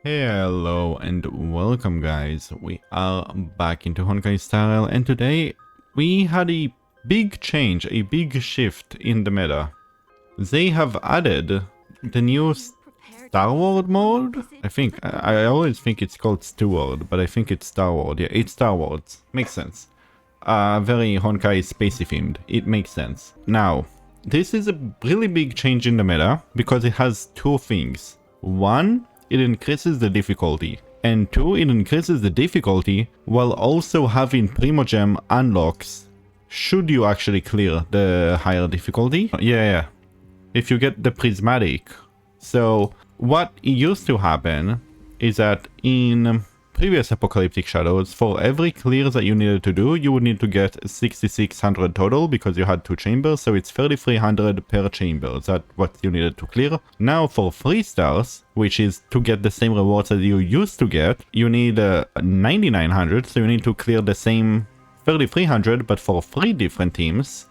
Hello and welcome guys, we are back into Honkai style and today we had a big change, a big shift in the meta. They have added the new Star Wars mode? I always think it's called Steward, but I think it's Star Wars. Yeah, it's Star Wars. Makes sense. Very Honkai spacey themed. It makes sense. Now, this is a really big change in the meta because it has two things. One, it increases the difficulty. And two, it increases the difficulty while also having Primogem unlocks should you actually clear the higher difficulty. Yeah. If you get the prismatic. So what used to happen is that in previous Apocalyptic Shadows, for every clear that you needed to do, you would need to get 6600 total because you had two chambers, so it's 3300 per chamber. That's what you needed to clear. Now for 3 stars, which is to get the same rewards that you used to get, you need 9900, so you need to clear the same 3300 but for 3 different teams.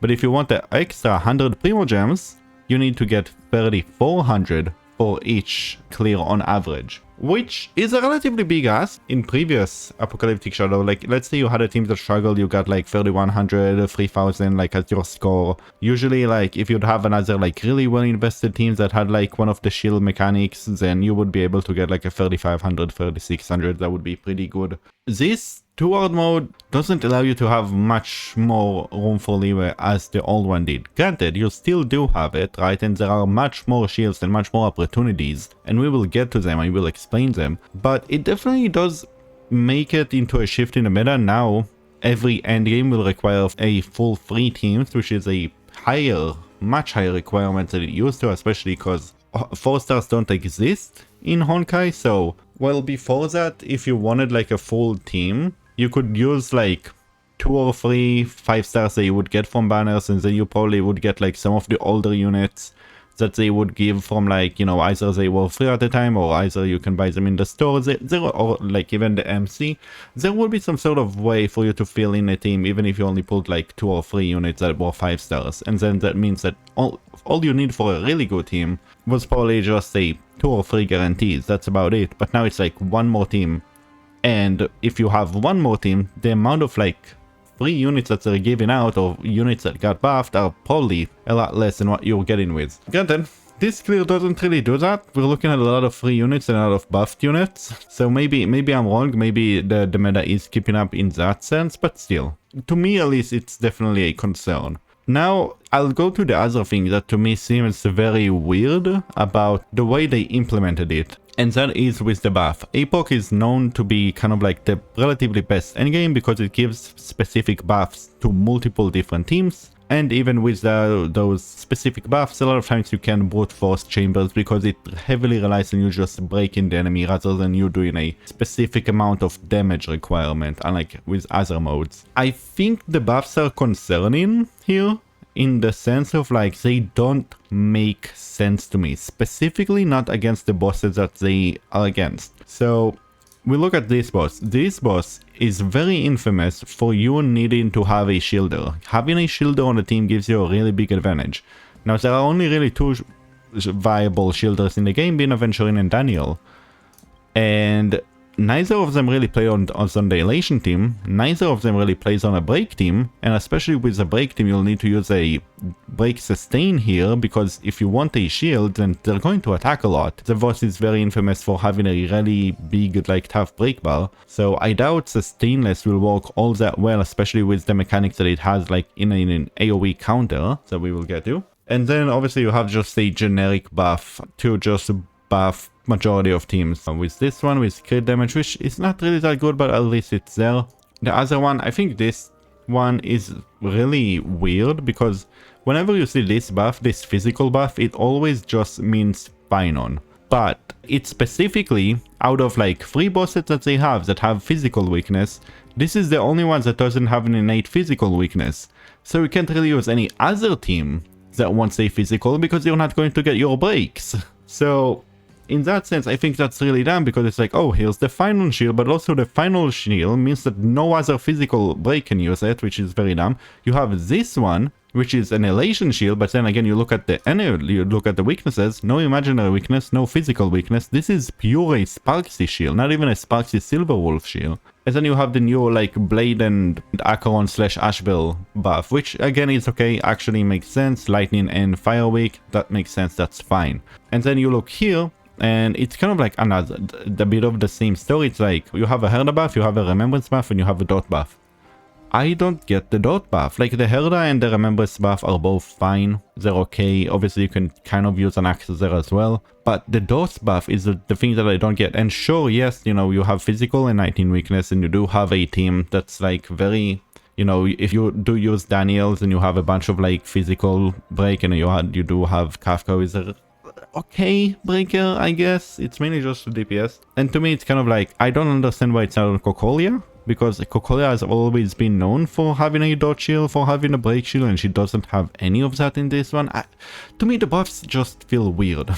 But if you want the extra 100 Primogems, you need to get 3400 for each clear on average, which is a relatively big ask. In previous Apocalyptic Shadow, like let's say you had a team that struggled, you got like 3100, 3000 like as your score. Usually like if you'd have another like really well invested teams that had like one of the shield mechanics, then you would be able to get like a 3500, 3600, that would be pretty good. This Steward mode doesn't allow you to have much more room for leeway as the old one did. Granted, you still do have it, right? And there are much more shields and much more opportunities, and we will get to them, I will explain them. But it definitely does make it into a shift in the meta. Now, every endgame will require a full 3 teams, which is a higher, much higher requirement than it used to, especially because 4 stars don't exist in Honkai. So, well, before that, if you wanted like a full team, you could use like 2 or 3 5 stars that you would get from banners, and then you probably would get like some of the older units that they would give from like, you know, either they were free at the time or either you can buy them in the store, or like even the MC. There would be some sort of way for you to fill in a team even if you only put like 2 or 3 units that were 5 stars, and then that means that all you need for a really good team was probably just say 2 or 3 guarantees. That's about it. But now it's like one more team. And if you have one more team, the amount of like free units that they're giving out or units that got buffed are probably a lot less than what you're getting with. Granted, this clear doesn't really do that. We're looking at a lot of free units and a lot of buffed units. So maybe I'm wrong. Maybe the meta is keeping up in that sense, but still, to me at least, it's definitely a concern. Now, I'll go to the other thing that to me seems very weird about the way they implemented it. And that is with the buff. APOC is known to be kind of like the relatively best endgame because it gives specific buffs to multiple different teams. And even with those specific buffs, a lot of times you can brute force chambers because it heavily relies on you just breaking the enemy rather than you doing a specific amount of damage requirement, unlike with other modes. I think the buffs are concerning here, in the sense of like they don't make sense to me, specifically not against the bosses that they are against. So we look at this boss. This boss is very infamous for you needing to have a shielder. Having a shielder on the team gives you a really big advantage. Now there are only really 2 viable shielders in the game, being Aventurine and Daniel. And neither of them really play on the elation team, neither of them really plays on a break team, and especially with a break team you'll need to use a break sustain here, because if you want a shield then they're going to attack a lot. The boss is very infamous for having a really big like tough break bar, so I doubt sustainless will work all that well, especially with the mechanics that it has like in an AoE counter that we will get to. And then obviously you have just a generic buff to just buff majority of teams. With this one, with crit damage, which is not really that good, but at least it's there. The other one, I think this one is really weird because whenever you see this buff, this physical buff, it always just means Pinon. But it's specifically out of like 3 bosses that they have that have physical weakness, this is the only one that doesn't have an innate physical weakness. So you can't really use any other team that wants a physical because you're not going to get your breaks. So in that sense, I think that's really dumb, because it's like, oh, here's the final shield, but also the final shield means that no other physical break can use it, which is very dumb. You have this one, which is an elation shield, but then again, you look at the weaknesses, no imaginary weakness, no physical weakness. This is pure a Sparksy shield, not even a Sparksy Silverwolf shield. And then you have the new, like, Blade and Acheron / Ashbel buff, which again is okay, actually makes sense. Lightning and Fire Weak, that makes sense, that's fine. And then you look here, and it's kind of like the bit of the same story. It's like, you have a Herda buff, you have a Remembrance buff, and you have a Dot buff. I don't get the Dot buff. Like, the Herda and the Remembrance buff are both fine. They're okay. Obviously, you can kind of use an Access there as well. But the Dot buff is the thing that I don't get. And sure, yes, you know, you have physical and 19 weakness, and you do have a team that's, like, very... You know, if you do use Daniels and you have a bunch of, like, physical break, and you do have Kafka with a okay breaker, I guess. It's mainly just DPS. And to me, it's kind of like, I don't understand why it's not on Cocolia, because Cocolia has always been known for having a dot shield, for having a break shield, and she doesn't have any of that in this one. To me, the buffs just feel weird.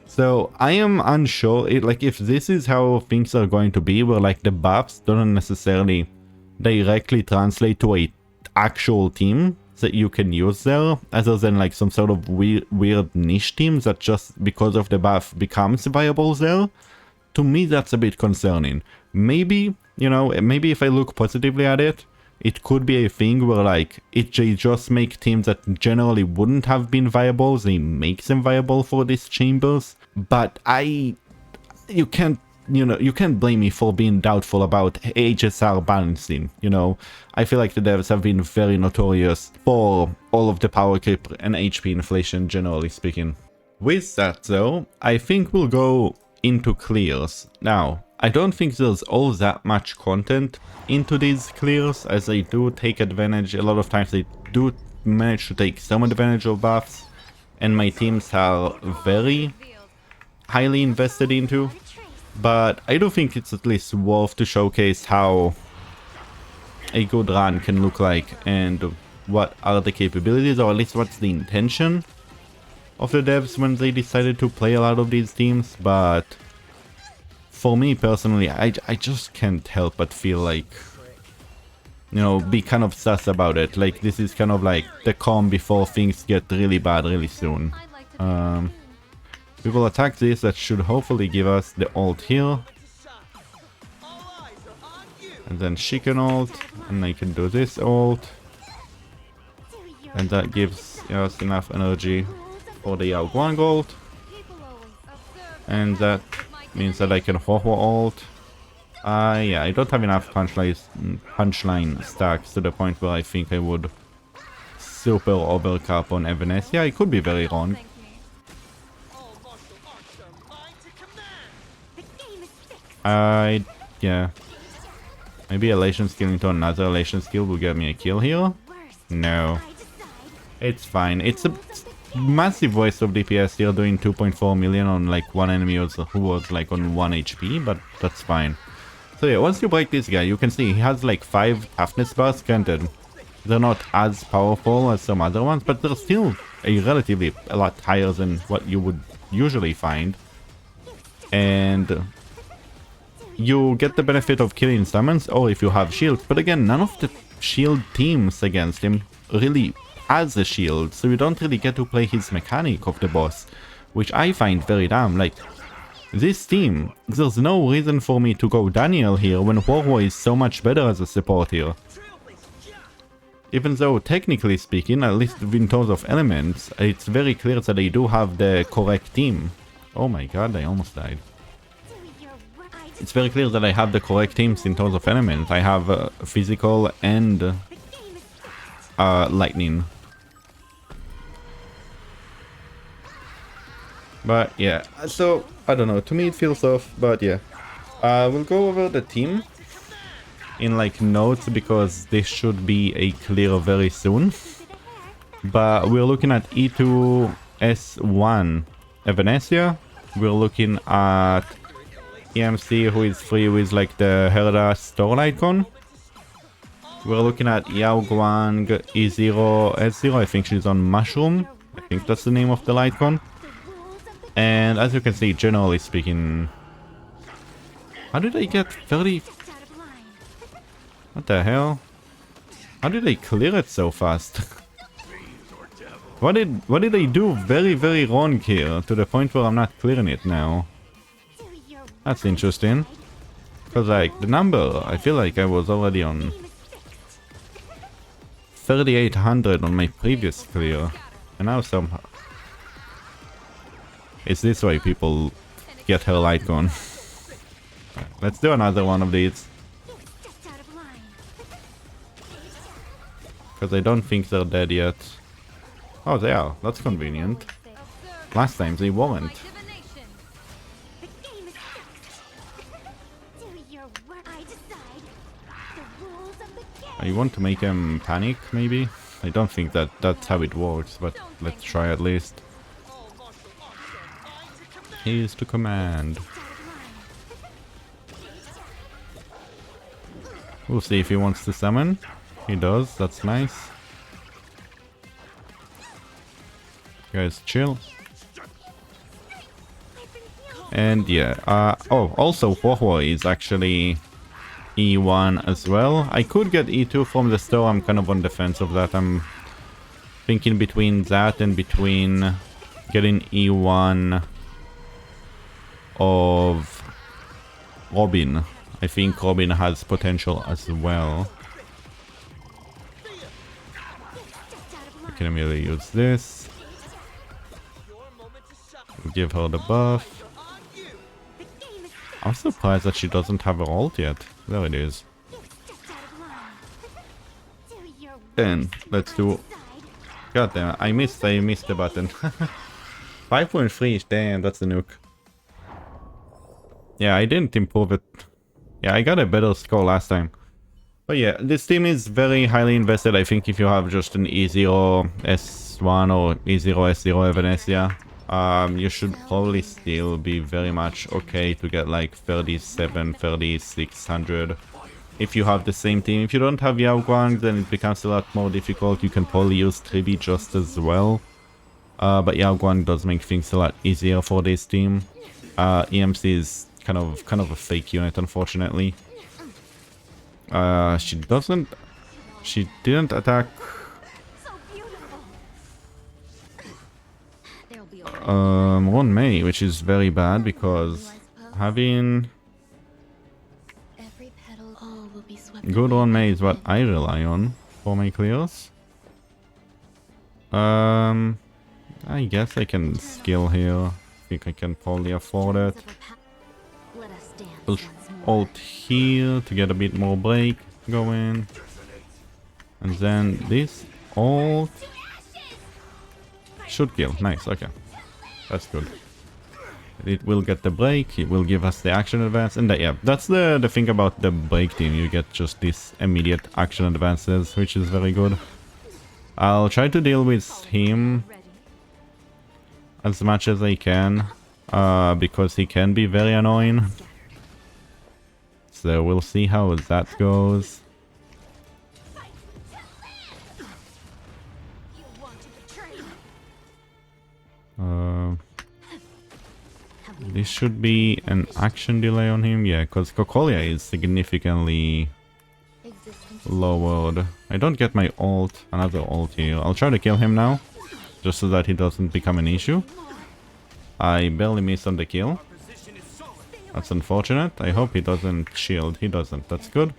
So I am unsure, like, if this is how things are going to be, where, like, the buffs don't necessarily directly translate to a actual team that you can use there, other than, like, some sort of weird niche team that just because of the buff becomes viable there. To me, that's a bit concerning. Maybe, you know, maybe if I look positively at it, it could be a thing where, like, they just make teams that generally wouldn't have been viable, they make them viable for these chambers. But you can't blame me for being doubtful about HSR balancing, you know. I feel like the devs have been very notorious for all of the power creep and HP inflation, generally speaking. With that, though, I think we'll go into clears. Now, I don't think there's all that much content into these clears, as they do take advantage. A lot of times they do manage to take some advantage of buffs, and my teams are very highly invested into. But I do think it's at least worth to showcase how a good run can look like, and what are the capabilities, or at least what's the intention of the devs when they decided to play a lot of these teams. But for me personally, I just can't help but feel like, you know, be kind of sus about it. Like, this is kind of like the calm before things get really bad really soon. We will attack this, that should hopefully give us the ult here. And then she can ult, and I can do this ult. And that gives us enough energy for the Yao Guang ult. And that means that I can Ho-Ho ult. Yeah, I don't have enough punchline stacks to the point where I think I would super overcap on Evanescence. I could be very wrong. Yeah. Maybe elation skill into another elation skill will get me a kill here? No. It's fine. It's a massive waste of DPS here, doing 2.4 million on, like, one enemy who was, like, on 1 HP, but that's fine. So yeah, once you break this guy, you can see he has, like, 5 toughness bars. Granted, they're not as powerful as some other ones, but they're still a lot higher than what you would usually find. And you get the benefit of killing summons, or if you have shields. But again, none of the shield teams against him really has a shield, so you don't really get to play his mechanic of the boss, which I find very dumb. Like, this team, there's no reason for me to go Daniel here when Warhol is so much better as a support here. Even though, technically speaking, at least in terms of elements, it's very clear that they do have the correct team. Oh my god, I almost died. It's very clear that I have the correct teams in terms of elements. I have physical and lightning. But yeah, so I don't know, to me it feels off, but yeah. We'll go over the team in, like, notes, because this should be a clear very soon. But we're looking at E2 S1 Evanescence. We're looking at EMC, who is free with, like, the Herda store icon. We're looking at Yao Guang E0 S0. I think she's on Mushroom. I think that's the name of the icon. And as you can see, generally speaking... How did I get 30... What the hell? How did I clear it so fast? What did I do very wrong here, to the point where I'm not clearing it now? That's interesting. Because like, the number, I feel like I was already on 3800 on my previous clear. And now somehow... It's this way people get her light gone. Let's do another one of these. Because I don't think they're dead yet. Oh, they are. That's convenient. Last time they weren't. I want to make him panic, maybe? I don't think that that's how it works, but let's try at least. He is to command. We'll see if he wants to summon. He does, that's nice. Guys, chill. And yeah, oh, also Huohuo is actually E1 as well. I could get E2 from the store, I'm kind of on the fence of that. I'm thinking between that and between getting E1 of Robin. I think Robin has potential as well. I can immediately use this. Give her the buff. I'm surprised that she doesn't have her ult yet. There it is. And let's do... God damn it, I missed the button. 5.3, damn, that's the nuke. Yeah, I didn't improve it. Yeah, I got a better score last time. But yeah, this team is very highly invested. I think if you have just an E0 S1 or E0 S0 Evanes, yeah, you should probably still be very much okay to get like 37, 3600. If you have the same team. If you don't have Yao Guang, then it becomes a lot more difficult. You can probably use Tribi just as well. But Yao Guang does make things a lot easier for this team. EMC is kind of a fake unit, unfortunately. She didn't attack Ron Mei, which is very bad because having good Ron Mei is what I rely on for my clears. I guess I can skill here. I think I can probably afford it. Push ult here to get a bit more break going. And then this ult should kill. Nice, okay. That's good. It will get the break, it will give us the action advance, and yeah, that's the thing about the break team. You get just these immediate action advances, which is very good. I'll try to deal with him as much as I can, because he can be very annoying. So we'll see how that goes. This should be an action delay on him, yeah, because Cocolia is significantly lowered. I don't get my ult, another ult here. I'll try to kill him now, just so that he doesn't become an issue. I barely missed on the kill. That's unfortunate. I hope he doesn't shield. He doesn't. That's good.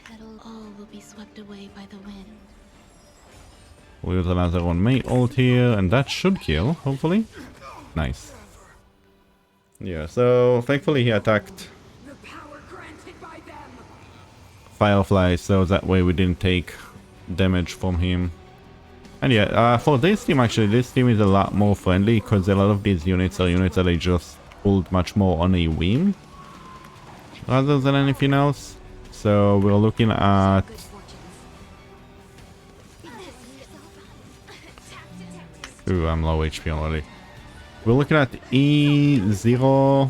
We'll use another one Mei ult here, and that should kill, hopefully. Nice. Yeah, so thankfully he attacked Firefly, so that way we didn't take damage from him. And yeah, for this team actually, this team is a lot more friendly because a lot of these units are units that I just pulled much more on a whim rather than anything else. So we're looking at... Ooh, I'm low HP already. We're looking at E0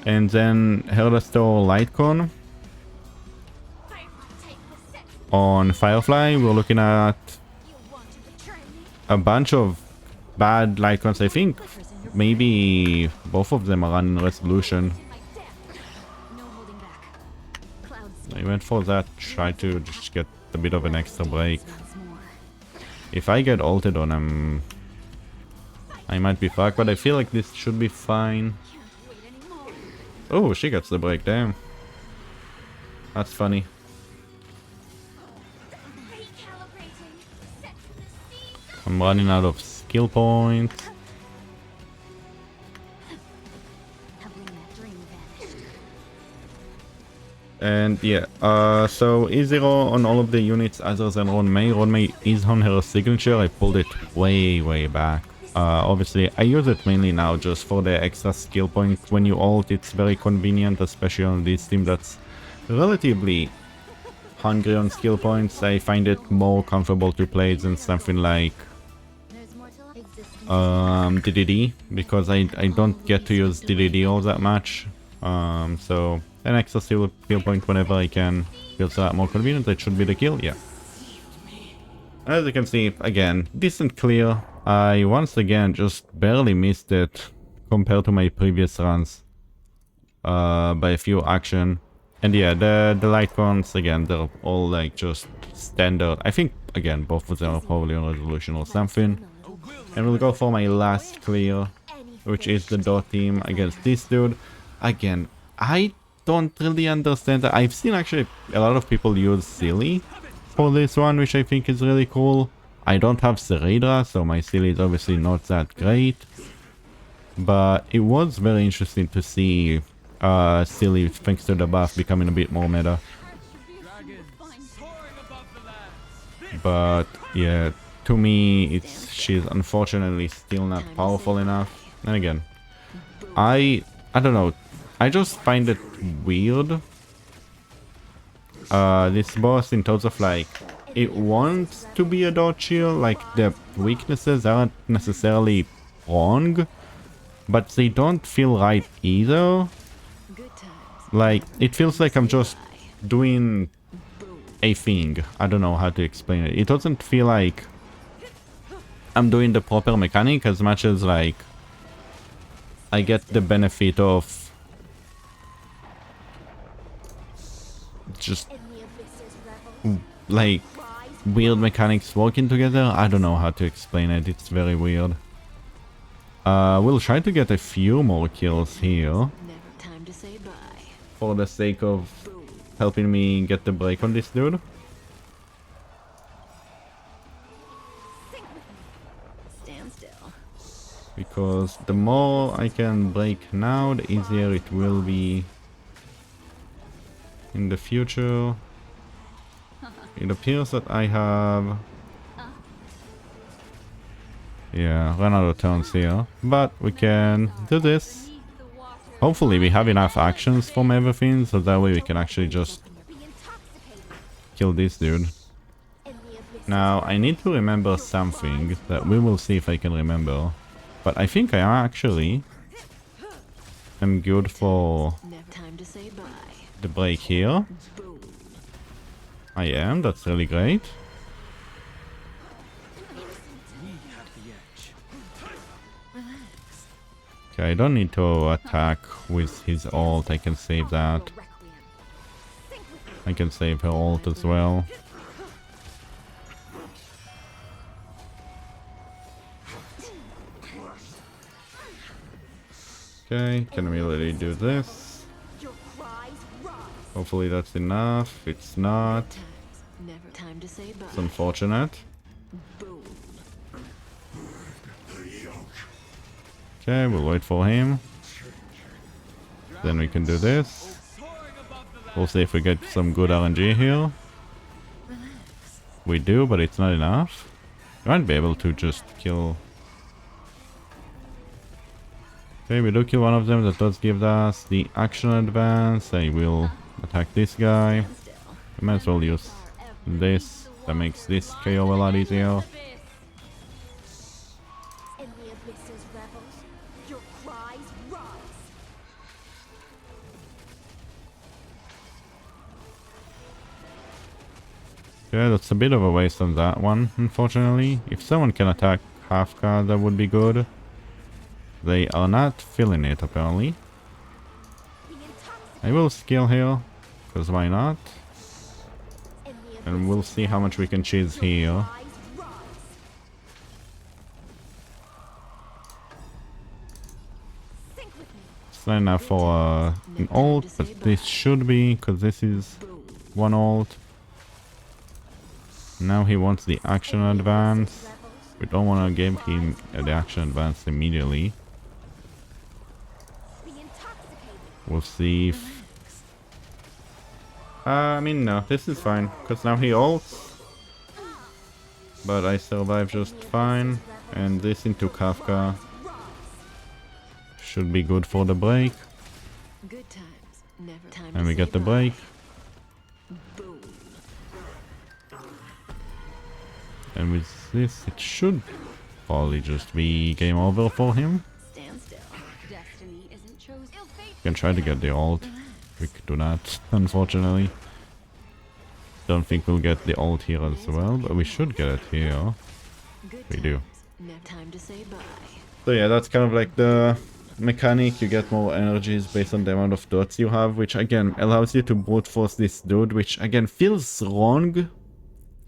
and then Herdastor Lightcon. On Firefly, we're looking at a bunch of bad Lightcons. I think maybe both of them are running resolution. I went for that, try to just get a bit of an extra break. If I get ulted on him, I might be fucked, but I feel like this should be fine. Oh, she gets the break, damn. That's funny. I'm running out of skill points. And yeah, so E0 on all of the units other than Ronmei. Ronmei is on her signature. I pulled it way back. Obviously, I use it mainly now just for the extra skill point. When you ult, it's very convenient, especially on this team that's relatively hungry on skill points. I find it more comfortable to play than something like DDD, because I don't get to use DDD all that much. So an extra skill point whenever I can feels a lot more convenient. That should be the kill, yeah. As you can see, again, decent clear. I once again just barely missed it compared to my previous runs by a few action. And yeah, the light cons, again, they're all like just standard. I think, again, both of them are probably on resolution or something. And we'll go for my last clear, which is the dot team against this dude. Again, I don't really understand that. I've seen actually a lot of people use Silly for this one, which I think is really cool. I don't have Ceredra, so my Silly is obviously not that great. But it was very interesting to see Silly, thanks to the buff, becoming a bit more meta. But yeah, to me, she's unfortunately still not powerful enough. And again, I don't know. I just find it weird. This boss, in terms of like, it wants to be a dot shield. Like the weaknesses aren't necessarily wrong, but they don't feel right either. Like it feels like I'm just doing a thing. I don't know how to explain it. It doesn't feel like I'm doing the proper mechanic as much as like I get the benefit of just like weird mechanics working together. I don't know how to explain it. It's very weird. We'll try to get a few more kills here for the sake of helping me get the break on this dude. Because the more I can break now, the easier it will be in the future. It appears that I have... yeah, run out of turns here. But we can do this. Hopefully we have enough actions from everything, so that way we can actually just kill this dude. Now, I need to remember something that we will see if I can remember. But I think I actually am good for the break here. I am, that's really great. Okay, I don't need to attack with his ult, I can save that. I can save her ult as well. Okay, can we really do this? Hopefully that's enough. It's not. It's unfortunate. Okay, we'll wait for him. Then we can do this. We'll see if we get some good RNG here. We do, but it's not enough. We might be able to just kill... okay, we do kill one of them. That does give us the action advance. I will attack this guy. I might as well use this. That makes this KO a lot easier. Okay, that's a bit of a waste on that one, unfortunately. If someone can attack half guard, that would be good. They are not feeling it, apparently. I will skill here, because why not? And we'll see how much we can cheese here. It's not enough for an ult, but this should be, because this is one ult. Now he wants the action advance. We don't want to give him the action advance immediately. We'll see if... I mean, no, this is fine, because now he ults. But I survive just fine. And this into Kafka should be good for the break. And we get the break. And with this, it should probably just be game over for him. We can try to get the ult. We could do that, unfortunately. Don't think we'll get the ult here as well, but we should get it here. We do. So yeah, that's kind of like the mechanic. You get more energies based on the amount of dots you have, which again allows you to brute force this dude, which again feels wrong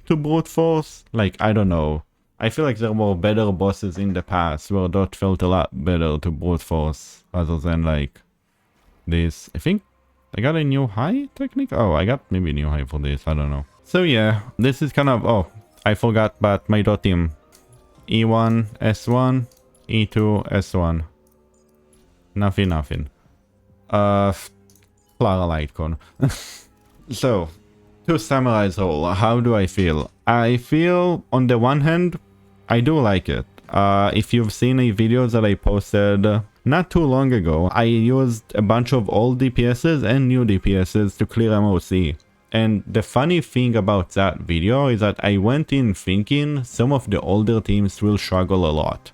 to brute force. Like, I don't know. I feel like there were better bosses in the past where dot felt a lot better to brute force rather than like this. I think I got a new high technique. Oh, I got maybe a new high for this. I don't know. So yeah, this is kind of... Oh, I forgot about my dot team. E1, S1, E2, S1. Nothing. Clara Lightcon. So, to summarize all, how do I feel? I feel, on the one hand, I do like it. If you've seen a video that I posted not too long ago, I used a bunch of old DPSs and new DPSs to clear MOC. And the funny thing about that video is that I went in thinking some of the older teams will struggle a lot.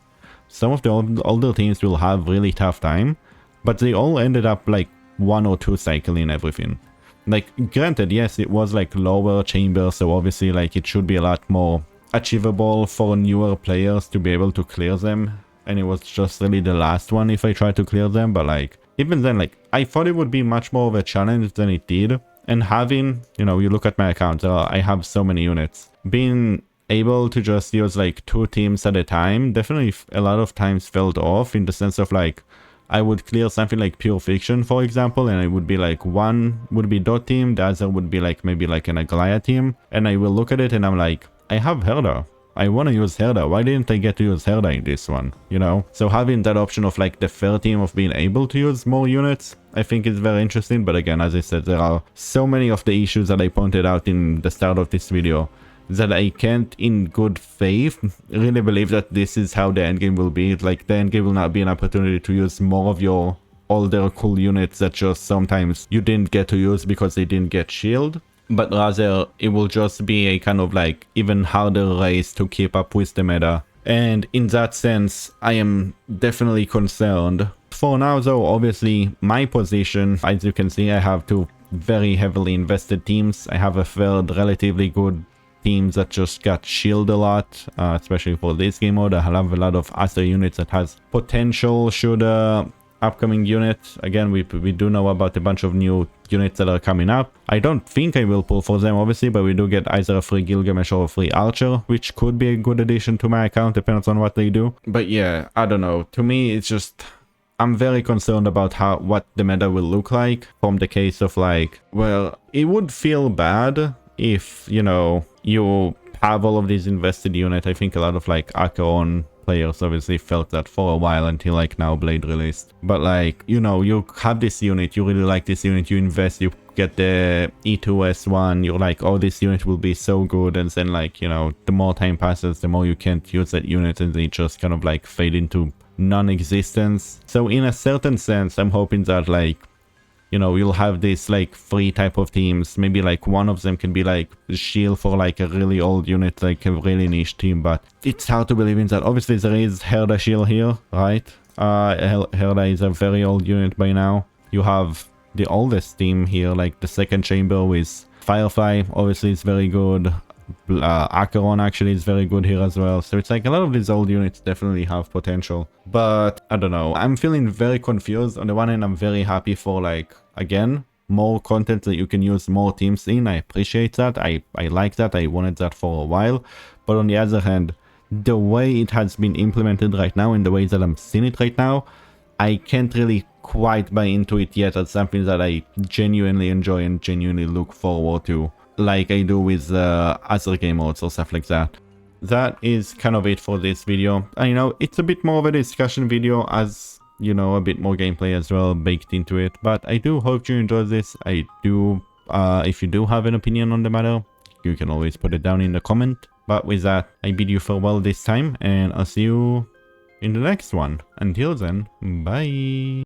Some of the older teams will have really tough time, but they all ended up like 1 or 2 cycling everything. Like, granted, yes, it was like lower chamber, so obviously like it should be a lot more achievable for newer players to be able to clear them. And it was just really the last one if I tried to clear them, but like, even then, like, I thought it would be much more of a challenge than it did. And having, you know, you look at my account, I have so many units. Being able to just use like 2 teams at a time definitely a lot of times felt off, in the sense of like, I would clear something like Pure Fiction, for example, and it would be like one would be dot team, the other would be like maybe like an Aglaya team. And I will look at it and I'm like, I have Herda. I want to use Herda. Why didn't I get to use Herda in this one? You know? So having that option of like the third team of being able to use more units, I think is very interesting. But again, as I said, there are so many of the issues that I pointed out in the start of this video that I can't in good faith really believe that this is how the endgame will be. Like, the endgame will not be an opportunity to use more of your older cool units that just sometimes you didn't get to use because they didn't get shield. But rather, it will just be a kind of like even harder race to keep up with the meta. And in that sense, I am definitely concerned. For now though, obviously, my position, as you can see, I have 2 very heavily invested teams. I have a third relatively good team that just got shield a lot, especially for this game mode. I have a lot of other units that has potential should upcoming units. Again, we do know about a bunch of new units that are coming up. I don't think I will pull for them, obviously, but we do get either a free Gilgamesh or a free Archer, which could be a good addition to my account, depends on what they do. But yeah, I don't know. To me, it's just... I'm very concerned about what the meta will look like, from the case of like, well, it would feel bad if, you know, you have all of these invested units. I think a lot of like Acheron players obviously felt that for a while until like now Blade released. But like, you know, you have this unit, you really like this unit, you invest, you get the E2S1, you're like, oh, this unit will be so good. And then like, you know, the more time passes, the more you can't use that unit and they just kind of like fade into non-existence. So in a certain sense, I'm hoping that like, you know, you'll have this like 3 type of teams. Maybe like one of them can be like shield for like a really old unit, like a really niche team. But it's hard to believe in that. Obviously there is Herda shield here, right? Herda is a very old unit by now. You have the oldest team here, like the second chamber with Firefly. Obviously it's very good. Acheron actually is very good here as well. So it's like a lot of these old units definitely have potential. But I don't know. I'm feeling very confused. On the one hand, I'm very happy for like, again, more content that you can use more teams in. I appreciate that. I like that. I wanted that for a while. But on the other hand, the way it has been implemented right now, in the way that I'm seeing it right now, I can't really quite buy into it yet as something that I genuinely enjoy and genuinely look forward to, like I do with other game modes or stuff like that. That is kind of it for this video. I know it's a bit more of a discussion video, as you know, a bit more gameplay as well baked into it, but I do hope you enjoyed this. I do, if you do have an opinion on the matter, you can always put it down in the comment. But with that, I bid you farewell this time, and I'll see you in the next one. Until then, bye.